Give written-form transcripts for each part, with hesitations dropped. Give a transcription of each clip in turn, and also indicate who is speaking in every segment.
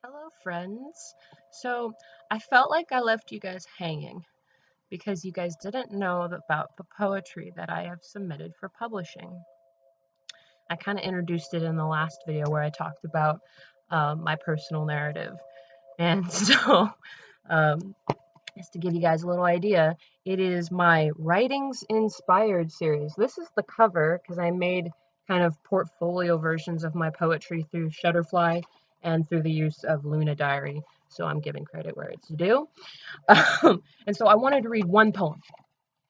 Speaker 1: Hello, friends. So, I felt like I left you guys hanging because you guys didn't know about the poetry that I have submitted for publishing. I kind of introduced it in the last video where I talked about my personal narrative. And so, um, just to give you guys a little idea, it is my Writings Inspired series. This is the cover because I made kind of portfolio versions of my poetry through Shutterfly and through the use of Luna Diary. So I'm giving credit where it's due. And so I wanted to read one poem.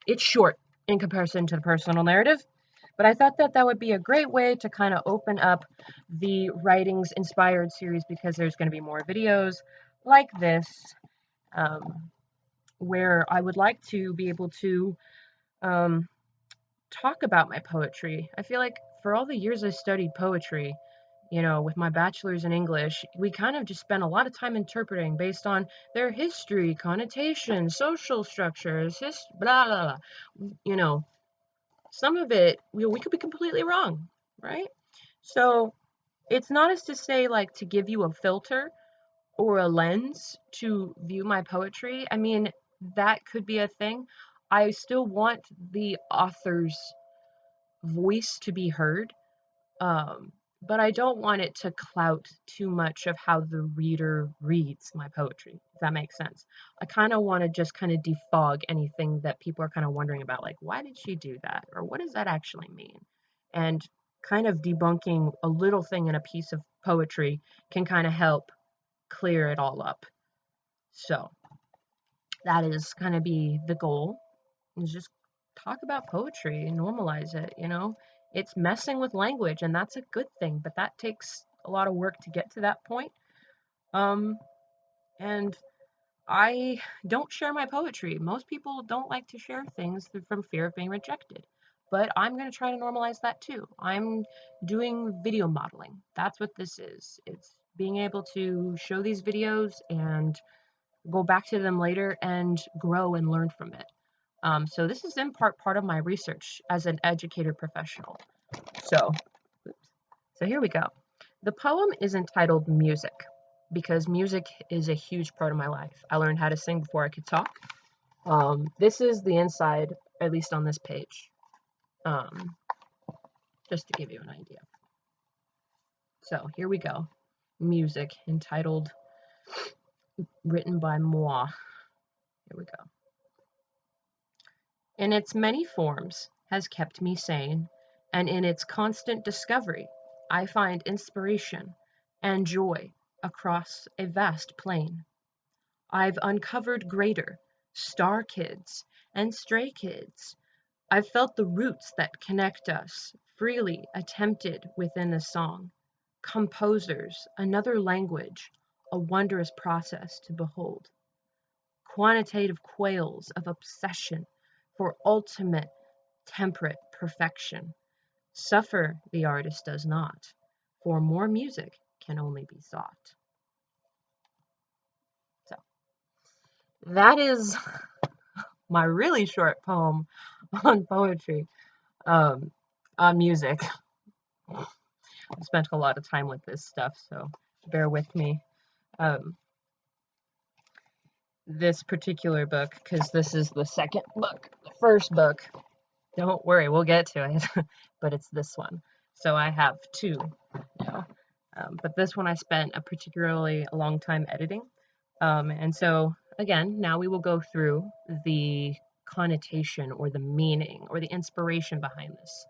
Speaker 1: It's short in comparison to the personal narrative, but I thought that that would be a great way to kind of open up the Writings Inspired series because there's going to be more videos like this. Um, where I would like to be able to um, talk about my poetry. I feel like for all the years I studied poetry, with my bachelor's in English, we kind of just spent a lot of time interpreting based on their history, connotation, social structures, blah, blah, blah. Some of it, we could be completely wrong, right? So it's not as to say, like, to give you a filter or a lens to view my poetry. I mean, that could be a thing. I still want the author's voice to be heard, but I don't want it to clout too much of how the reader reads my poetry, if that makes sense. I kind of want to just kind of defog anything that people are kind of wondering about, like, why did she do that? Or what does that actually mean? And kind of debunking a little thing in a piece of poetry can kind of help clear it all up. So that is going to be the goal, is just talk about poetry and normalize it. It's messing with language and that's a good thing, but that takes a lot of work to get to that point. Um, and I don't share my poetry. Most people don't like to share things from fear of being rejected. But I'm going to try to normalize that too. I'm doing video modeling. That's what this is. It's being able to show these videos and go back to them later and grow and learn from it. So this is in part of my research as an educator professional. So, so here we go. The poem is entitled Music because music is a huge part of my life. I learned how to sing before I could talk. This is the inside, at least on this page, um, just to give you an idea. So here we go. Music entitled, written by moi. Here we go. In its many forms has kept me sane, and in its constant discovery I find inspiration and joy across a vast plain. I've uncovered greater star kids and stray kids. I've felt the roots that connect us, freely attempted within a song. Composers, another language, a wondrous process to behold. Quantitative quails of obsession for ultimate temperate perfection. Suffer the artist does not, for more music can only be sought. So that is my really short poem on poetry, um, on music. I spent a lot of time with this stuff, so bear with me. Um, this particular book, because this is the second book, the first book. Don't worry, we'll get to it, but it's this one. So I have two now. But this one I spent a particularly long time editing. And so, again, now we will go through the connotation or the meaning or the inspiration behind this.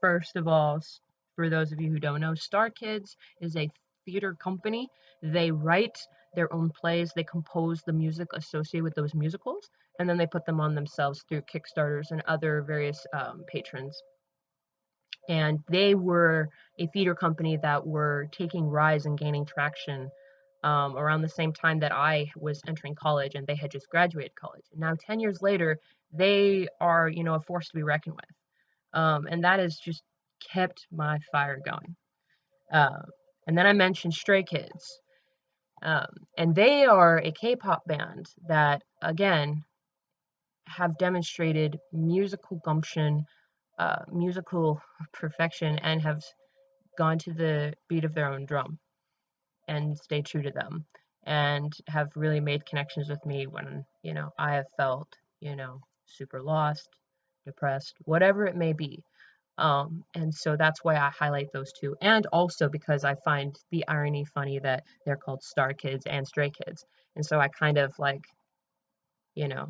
Speaker 1: First of all, for those of you who don't know, Star Kids is a theater company. They write their own plays, they compose the music associated with those musicals, and then they put them on themselves through Kickstarters and other various patrons. And they were a theater company that were taking rise and gaining traction around the same time that I was entering college, and they had just graduated college. And now, 10 years later, they are, a force to be reckoned with. And that has just kept my fire going. And then I mentioned Stray Kids. And they are a K-pop band that, again, have demonstrated musical gumption, musical perfection, and have gone to the beat of their own drum. and stay true to them, and have really made connections with me when, I have felt, super lost, depressed, whatever it may be. And so that's why I highlight those two. And also because I find the irony funny that they're called Star Kids and Stray Kids. And so I kind of like, you know,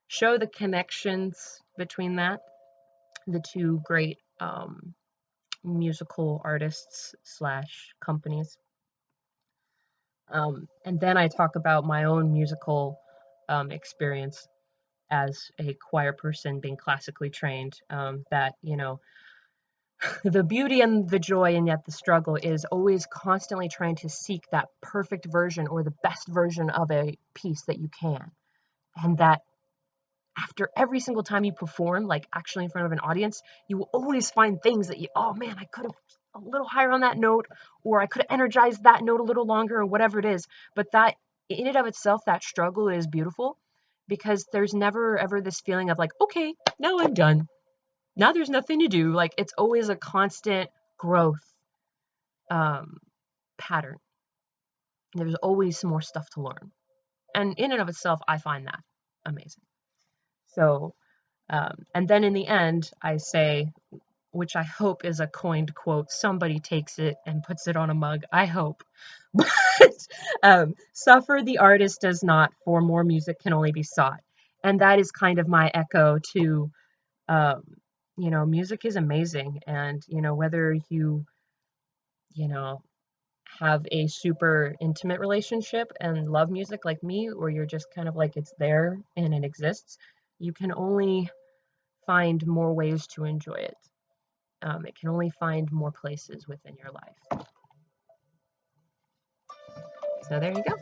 Speaker 1: show the connections between the two great musical artists slash companies. And then I talk about my own musical experience as a choir person being classically trained, that, the beauty and the joy and yet the struggle is always constantly trying to seek that perfect version or the best version of a piece that you can. And that after every single time you perform, like actually in front of an audience, you will always find things that oh man, I could have a little higher on that note, or I could have energized that note a little longer, or whatever it is. But that in and of itself, that struggle is beautiful, because there's never ever this feeling of like, okay, now I'm done. Now there's nothing to do. Like, it's always a constant growth um, pattern. There's always more stuff to learn. And in and of itself, I find that amazing. So, and then in the end, I say, which I hope is a coined quote, somebody takes it and puts it on a mug, I hope. But suffer the artist does not, for more music can only be sought. And that is kind of my echo to, um, music is amazing. And, whether you know, have a super intimate relationship and love music like me, or you're just kind of like it's there and it exists, you can only find more ways to enjoy it. It can only find more places within your life. So there you go.